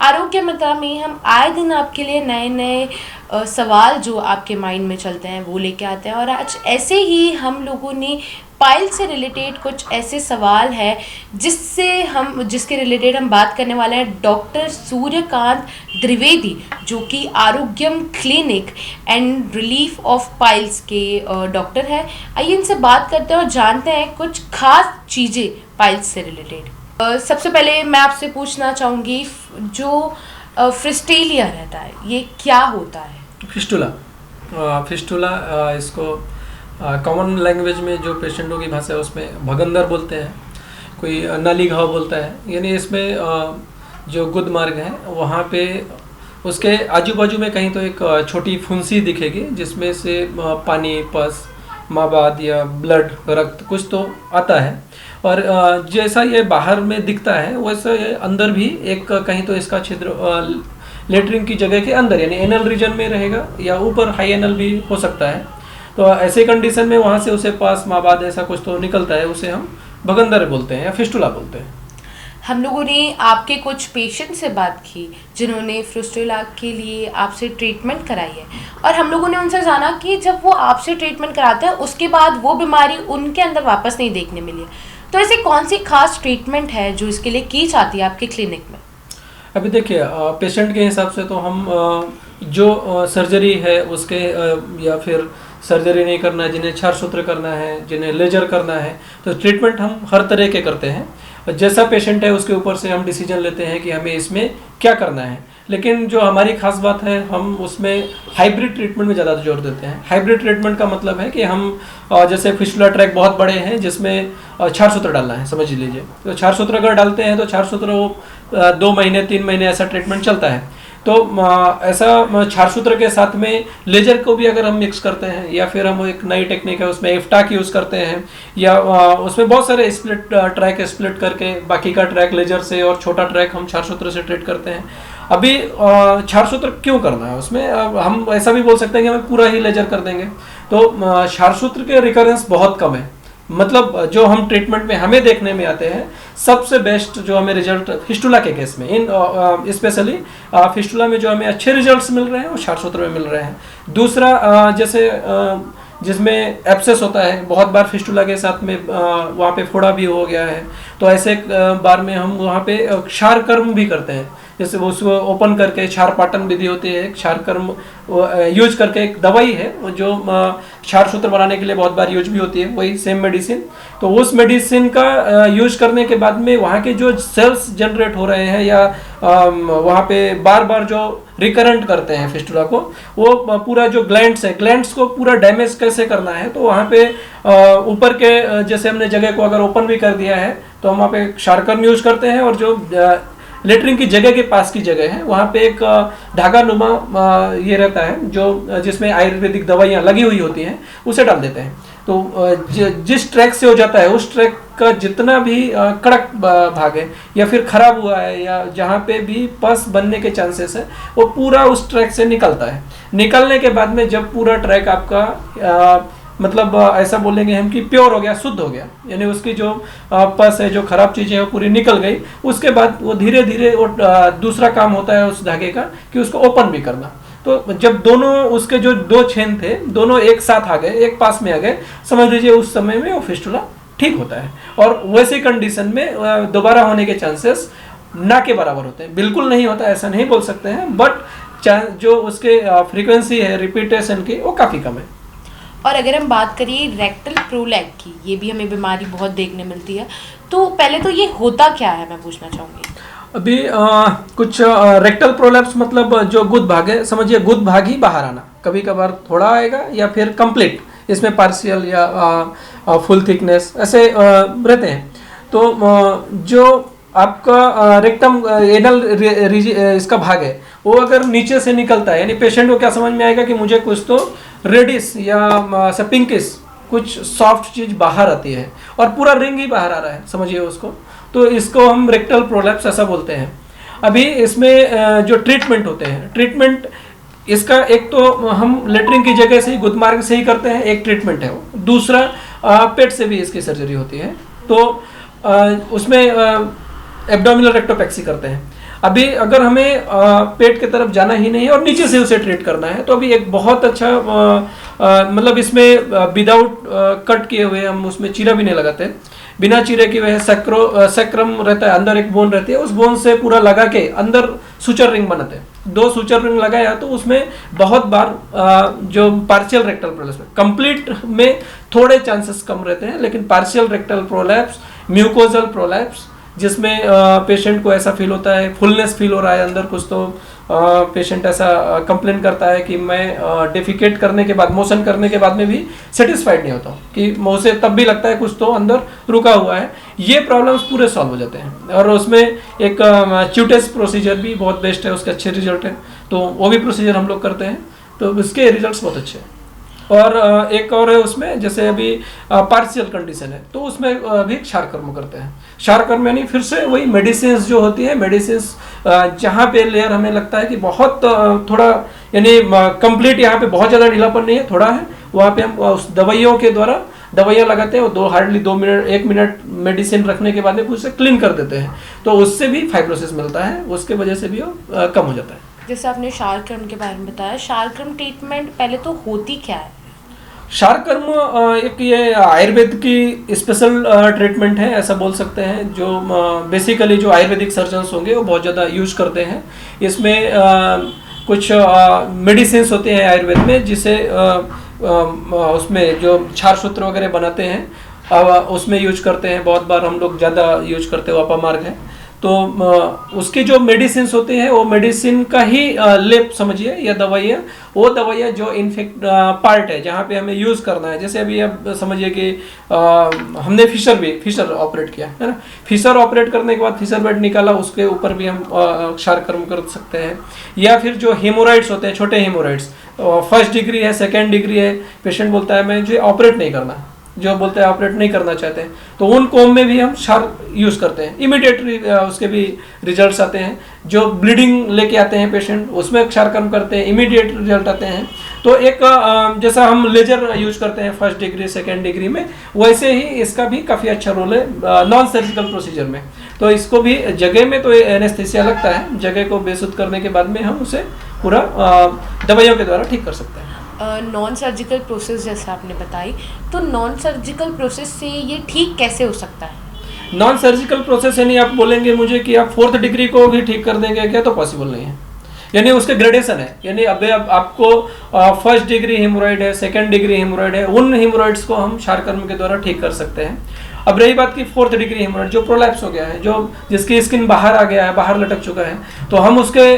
आरोग्य मित्र में हम आए दिन आपके लिए नए नए सवाल जो आपके माइंड में चलते हैं वो लेके आते हैं। और आज ऐसे ही हम लोगों ने पाइल से रिलेटेड कुछ ऐसे सवाल है जिसके रिलेटेड हम बात करने वाले हैं डॉक्टर सूर्यकांत द्विवेदी, जो कि Arogyam clinic and relief of piles के डॉक्टर है। आइए इनसे बात करते हैं और जानते हैं कुछ खास चीज़ें पाइल्स से रिलेटेड। सबसे पहले मैं आपसे पूछना चाहूँगी, जो फ्रिस्टेलिया रहता है ये क्या होता है? फिस्टुला इसको कॉमन लैंग्वेज में जो पेशेंटों की भाषा है उसमें भगंदर बोलते हैं, कोई नाली घाव बोलता है। यानी इसमें जो गुद मार्ग है वहाँ पे उसके आजू बाजू में कहीं तो एक छोटी फुंसी दिखेगी जिसमें से पानी, पस, माबाद या ब्लड, रक्त कुछ तो आता है। और जैसा ये बाहर में दिखता है वैसा ये अंदर भी एक कहीं तो इसका छिद्र लेटरिन की जगह के अंदर यानी एनल रीजन में रहेगा या ऊपर हाई एनल भी हो सकता है। तो ऐसे कंडीशन में वहाँ से उसे पास माबाद ऐसा कुछ तो निकलता है, उसे हम भगंदर बोलते हैं या फिस्टुला बोलते हैं। हम लोगों ने आपके कुछ पेशेंट से बात की जिन्होंने फिस्टुला के लिए आपसे ट्रीटमेंट कराई है, और हम लोगों ने उनसे जाना कि जब वो आपसे ट्रीटमेंट कराते हैं उसके बाद वो बीमारी उनके अंदर वापस नहीं देखने मिली है। तो ऐसी कौन सी खास ट्रीटमेंट है जो इसके लिए की जाती है आपके क्लिनिक में? अभी देखिए, पेशेंट के हिसाब से तो हम जो सर्जरी है उसके या फिर सर्जरी नहीं करना है, जिन्हें क्षारसूत्र करना है, जिन्हें लेजर करना है, तो ट्रीटमेंट हम हर तरह के करते हैं। जैसा पेशेंट है उसके ऊपर से हम डिसीजन लेते हैं कि हमें इसमें क्या करना है। लेकिन जो हमारी खास बात है, हम उसमें हाइब्रिड ट्रीटमेंट में ज़्यादा जोर देते हैं। हाइब्रिड ट्रीटमेंट का मतलब है कि हम जैसे फिस्टुला ट्रैक बहुत बड़े हैं जिसमें क्षारसूत्र डालना है, समझ लीजिए। तो क्षारसूत्र अगर डालते हैं तो क्षारसूत्र वो 2 महीने 3 महीने ऐसा ट्रीटमेंट चलता है। तो ऐसा क्षारसूत्र के साथ में लेजर को भी अगर हम मिक्स करते हैं या फिर हम एक नई टेक्निक है उसमें एफ्टाक यूज़ करते हैं, या उसमें बहुत सारे ट्रैक स्प्लिट करके बाकी का ट्रैक लेजर से और छोटा ट्रैक हम क्षारसूत्र से ट्रीट करते हैं। अभी क्षारसूत्र क्यों करना है उसमें, हम ऐसा भी बोल सकते हैं कि हम पूरा ही लेजर कर देंगे। तो क्षारसूत्र के रिकरेंस बहुत कम है, मतलब जो हम ट्रीटमेंट में हमें देखने में आते हैं सबसे बेस्ट जो हमें रिजल्ट फिस्टुला के केस में स्पेशली फिस्टुला में जो हमें अच्छे रिजल्ट्स मिल रहे हैं वो क्षारसूत्र में मिल रहे हैं। दूसरा जैसे जिसमें एब्सेस होता है, बहुत बार फिस्टुला के साथ में वहाँ पे फोड़ा भी हो गया है, तो ऐसे बार में हम वहाँ पे क्षार कर्म भी करते हैं। जैसे वो उसको ओपन करके क्षार पाटन विधि होती है, क्षार कर्म यूज करके एक दवाई है जो क्षार सूत्र बनाने के लिए बहुत बार यूज भी होती है, वही सेम मेडिसिन। तो उस मेडिसिन का यूज करने के बाद में वहाँ के जो सेल्स जनरेट हो रहे हैं या वहाँ पे बार बार जो रिकरेंट करते हैं फिस्टुला को, वो पूरा जो ग्लैंड्स को पूरा डैमेज कैसे करना है, तो वहाँ पे ऊपर के जैसे हमने जगह को अगर ओपन भी कर दिया है तो हम वहाँ पे क्षार कर्म यूज करते हैं, और जो लेटरिन की जगह के पास की जगह है वहाँ पे एक धागा नुमा ये रहता है जो जिसमें आयुर्वेदिक दवाइयाँ लगी हुई होती हैं, उसे डाल देते हैं। तो जिस ट्रैक से हो जाता है उस ट्रैक का जितना भी कड़क भाग है या फिर खराब हुआ है या जहाँ पे भी पस बनने के चांसेस है वो पूरा उस ट्रैक से निकलता है। निकलने के बाद में जब पूरा ट्रैक आपका मतलब ऐसा बोलेंगे हम कि प्योर हो गया, शुद्ध हो गया, यानी उसकी जो पस है, जो खराब चीज़ें हैं वो पूरी निकल गई, उसके बाद वो धीरे धीरे वो दूसरा काम होता है उस धागे का कि उसको ओपन भी करना। तो जब दोनों उसके जो 2 छेद थे दोनों एक साथ आ गए, एक पास में आ गए, समझ लीजिए उस समय में वो फिस्टुला ठीक होता है। और वैसी कंडीशन में दोबारा होने के चांसेस ना के बराबर होते हैं, बिल्कुल नहीं होता ऐसा नहीं बोल सकते हैं, बट जो उसके फ्रीक्वेंसी है रिपीटेशन की वो काफ़ी कम है। और अगर हम बात करिए रेक्टल प्रोलैग की, ये भी हमें बीमारी बहुत देखने मिलती है, तो पहले तो ये होता क्या है मैं पूछना चाहूँगी। अभी कुछ रेक्टल प्रोलैप्स मतलब जो गुद भाग है, समझिए गुद भाग ही बाहर आना, कभी कभार थोड़ा आएगा या फिर कंप्लीट, इसमें पार्शियल या फुल थिकनेस ऐसे रहते हैं। तो जो आपका रेक्टम एनल इसका भाग है वो अगर नीचे से निकलता है, यानी पेशेंट को क्या समझ में आएगा कि मुझे कुछ तो रेडिश या पिंकिश कुछ सॉफ्ट चीज़ बाहर आती है और पूरा रिंग ही बाहर आ रहा है, समझिए उसको, तो इसको हम रेक्टल प्रोलैप्स ऐसा बोलते हैं। अभी इसमें जो ट्रीटमेंट होते हैं, ट्रीटमेंट इसका एक तो हम लेटरिन की जगह से ही गुद मार्ग से ही करते हैं, एक ट्रीटमेंट है वो। दूसरा पेट से भी इसकी सर्जरी होती है, तो उसमें एब्डोमिनल रेक्टोपेक्सी करते हैं। अभी अगर हमें पेट की तरफ जाना ही नहीं है और नीचे से उसे ट्रीट करना है, तो अभी एक बहुत अच्छा मतलब इसमें विदाउट कट किए हुए हम उसमें चीरा भी नहीं लगाते, बिना चीरे की वह सेक्रम रहता है, अंदर एक बोन रहती है, उस बोन से पूरा लगा के अंदर सुचर रिंग बनाते हैं। 2 सुचर रिंग लगाया तो उसमें बहुत बार जो पार्शियल रेक्टल प्रोलैप्स, कंप्लीट में थोड़े चांसेस कम रहते हैं, लेकिन partial rectal prolapse, mucosal prolapse, जिसमें पेशेंट को ऐसा फील होता है, फुलनेस फील हो रहा है अंदर कुछ, तो पेशेंट ऐसा कंप्लेन करता है कि मैं डेफिकेट करने के बाद, मोशन करने के बाद में भी सेटिस्फाइड नहीं होता हूँ, कि मुझे तब भी लगता है कुछ तो अंदर रुका हुआ है। ये प्रॉब्लम्स पूरे सॉल्व हो जाते हैं, और उसमें एक च्यूटेस प्रोसीजर भी बहुत बेस्ट है, उसके अच्छे रिजल्ट है, तो वो भी प्रोसीजर हम लोग करते हैं, तो उसके रिजल्ट्स बहुत अच्छे हैं। और एक और है उसमें, जैसे अभी पार्शियल कंडीशन है तो उसमें भी क्षारकर्म करते हैं। क्षारकर्म यानी फिर से वही मेडिसिन जो होती है, मेडिसिन जहाँ पे लेयर हमें लगता है कि बहुत थोड़ा यानी कंप्लीट यहाँ पे बहुत ज़्यादा ढीलापन नहीं है, थोड़ा है, वहाँ पे हम उस दवाइयों के द्वारा दवाइयाँ लगाते हैं, वो हार्डली 2 मिनट 1 मिनट मेडिसिन रखने के बाद में उसे क्लीन कर देते हैं, तो उससे भी फाइब्रोसिस मिलता है, उसके वजह से भी वो कम हो जाता है। जैसे आपने क्षारकर्म के बारे में बताया, क्षारकर्म ट्रीटमेंट पहले तो होती क्या है? क्षारकर्म एक ये आयुर्वेद की स्पेशल ट्रीटमेंट है, ऐसा बोल सकते हैं, जो बेसिकली जो आयुर्वेदिक सर्जन्स होंगे वो बहुत ज़्यादा यूज करते हैं। इसमें कुछ मेडिसिन होते हैं आयुर्वेद में, जिसे उसमें जो क्षार सूत्र वगैरह बनाते हैं उसमें यूज करते हैं। बहुत बार हम लोग ज़्यादा यूज करते हैं अपामार्ग है, तो उसकी जो मेडिसिन होते हैं वो मेडिसिन का ही लेप समझिए या दवाइयाँ, वो दवाइयाँ जो इन्फेक्ट पार्ट है जहाँ पे हमें यूज़ करना है। जैसे अभी अब समझिए कि हमने फिशर ऑपरेट किया है ना, फिशर ऑपरेट करने के बाद फिशर बेड निकाला, उसके ऊपर भी हम क्षारकर्म कर सकते हैं। या फिर जो हेमोराइड्स होते हैं, छोटे हेमोराइड्स, फर्स्ट डिग्री है, सेकेंड डिग्री है, पेशेंट बोलता है मैं जो ऑपरेट नहीं करना, जो बोलते हैं ऑपरेट नहीं करना चाहते हैं, तो उन कोम में भी हम क्षार यूज़ करते हैं। इमीडिएटली उसके भी रिजल्ट्स आते हैं। जो ब्लीडिंग लेके आते हैं पेशेंट, उसमें क्षारकर्म करते हैं, इमीडिएट रिजल्ट आते हैं। तो एक जैसा हम लेजर यूज करते हैं फर्स्ट डिग्री सेकेंड डिग्री में, वैसे ही इसका भी काफ़ी अच्छा रोल है नॉन सर्जिकल प्रोसीजर में। तो इसको भी जगह में तो एनेस्थीसिया लगता है, जगह को बेसुध करने के बाद में हम उसे पूरा दवाइयों के द्वारा ठीक कर सकते हैं। नॉन सर्जिकल प्रोसेस जैसे आपने बताई, तो नॉन सर्जिकल प्रोसेस से ये ठीक कैसे हो सकता है? नॉन सर्जिकल प्रोसेस यानी आप बोलेंगे मुझे कि आप 4th डिग्री को भी ठीक कर देंगे क्या, तो पॉसिबल नहीं है। यानी उसके ग्रेडेशन है, यानी अब आपको फर्स्ट डिग्री हेमोरॉइड है, सेकंड डिग्री हेमोरॉइड है, उन हेमोरॉइड्स को हम क्षारकर्म के द्वारा ठीक कर सकते हैं। अब रही बात की 4th डिग्री हेमोरॉइड जो प्रोलैप्स हो गया है, जो जिसकी स्किन बाहर आ गया है, बाहर लटक चुका है, तो हम उसके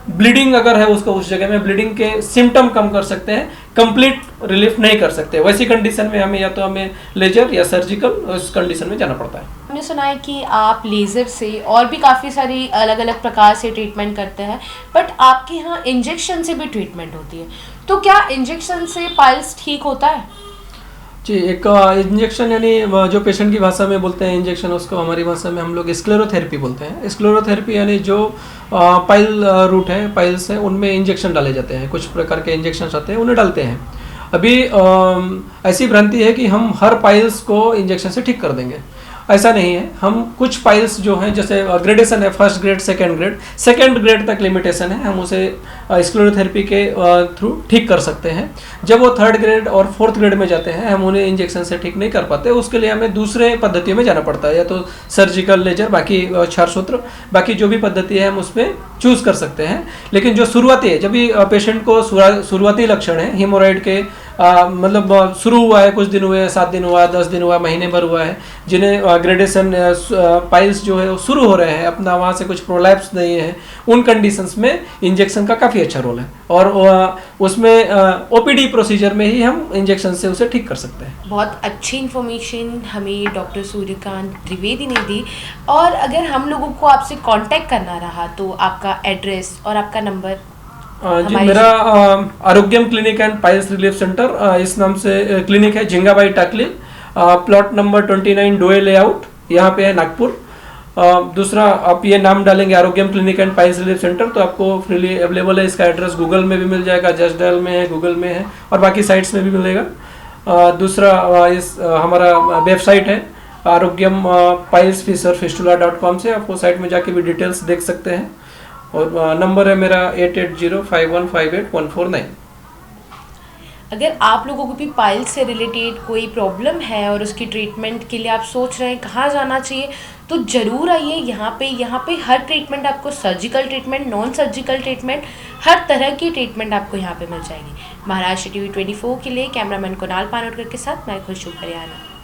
ब्लीडिंग अगर है उसको उस जगह में ब्लीडिंग के सिम्टम कम कर सकते हैं, कंप्लीट रिलीफ नहीं कर सकते। वैसी कंडीशन में हमें या तो हमें लेजर या सर्जिकल उस कंडीशन में जाना पड़ता है। हमने सुना है कि आप लेज़र से और भी काफ़ी सारी अलग अलग प्रकार से ट्रीटमेंट करते हैं, बट आपके यहाँ इंजेक्शन से भी ट्रीटमेंट होती है, तो क्या इंजेक्शन से पाइल्स ठीक होता है? जी, एक इंजेक्शन यानी जो पेशेंट की भाषा में बोलते हैं इंजेक्शन, उसको हमारी भाषा में हम लोग स्क्लेरोथेरेपी बोलते हैं। स्क्लेरोथेरेपी यानी जो पाइल रूट है, पाइल्स है, उनमें इंजेक्शन डाले जाते हैं, कुछ प्रकार के इंजेक्शन आते हैं, उन्हें डालते हैं। अभी ऐसी भ्रांति है कि हम हर पाइल्स को इंजेक्शन से ठीक कर देंगे, ऐसा नहीं है। हम कुछ पाइल्स जो हैं, जैसे ग्रेडेशन है, फर्स्ट ग्रेड सेकेंड ग्रेड तक लिमिटेशन है, हम उसे स्क्लेरोथेरेपी के थ्रू ठीक कर सकते हैं। जब वो 3rd ग्रेड और 4th ग्रेड में जाते हैं, हम उन्हें इंजेक्शन से ठीक नहीं कर पाते, उसके लिए हमें दूसरे पद्धतियों में जाना पड़ता है, या तो सर्जिकल, लेजर, बाकी क्षारसूत्र, बाकी जो भी पद्धति है हम उसमें चूज़ कर सकते हैं। लेकिन जो शुरुआती है, जब भी पेशेंट को शुरुआती लक्षण है हेमोरॉइड के, मतलब शुरू हुआ है, कुछ दिन हुए, 7 दिन हुआ, 10 दिन हुआ, महीने भर हुआ है, जिन्हें ग्रेडेशन पाइल्स जो है वो शुरू हो रहे हैं, अपना वहाँ से कुछ प्रोलैप्स नहीं है, उन कंडीशंस में इंजेक्शन का काफ़ी अच्छा रोल है। और उसमें ओपीडी प्रोसीजर में ही हम इंजेक्शन से उसे ठीक कर सकते हैं। बहुत अच्छी इन्फॉर्मेशन हमें डॉक्टर सूर्यकांत द्विवेदी ने दी। और अगर हम लोगों को आपसे कांटेक्ट करना रहा तो आपका एड्रेस और आपका नंबर? जी, मेरा Arogyam clinic and piles relief centre, इस नाम से क्लिनिक है, झिंगाबाई टाकली, प्लॉट नंबर 29 डोए लेआउट, यहाँ पे है नागपुर। दूसरा, आप ये नाम डालेंगे Arogyam clinic and piles relief centre तो आपको फ्रीली अवेलेबल है। इसका एड्रेस गूगल में भी मिल जाएगा, जस्ट डायल में है, गूगल में है, और बाकी साइट्स में भी मिलेगा। दूसरा, इस हमारा वेबसाइट है आरोग्यम पाइल्स फिशर फिस्टुला.com से आपको साइट में जाके भी डिटेल्स देख सकते हैं। और नंबर है मेरा 8805158149। अगर आप लोगों को भी पाइल्स से रिलेटेड कोई प्रॉब्लम है और उसकी ट्रीटमेंट के लिए आप सोच रहे हैं कहाँ जाना चाहिए, तो ज़रूर आइए यहाँ पे हर ट्रीटमेंट आपको, surgical treatment, non surgical treatment, हर तरह की ट्रीटमेंट आपको यहाँ पे मिल जाएगी। महाराष्ट्र TV 24 के लिए कैमरामैन कुणाल पानोटकर के साथ मैं खुशबू हरियाणा।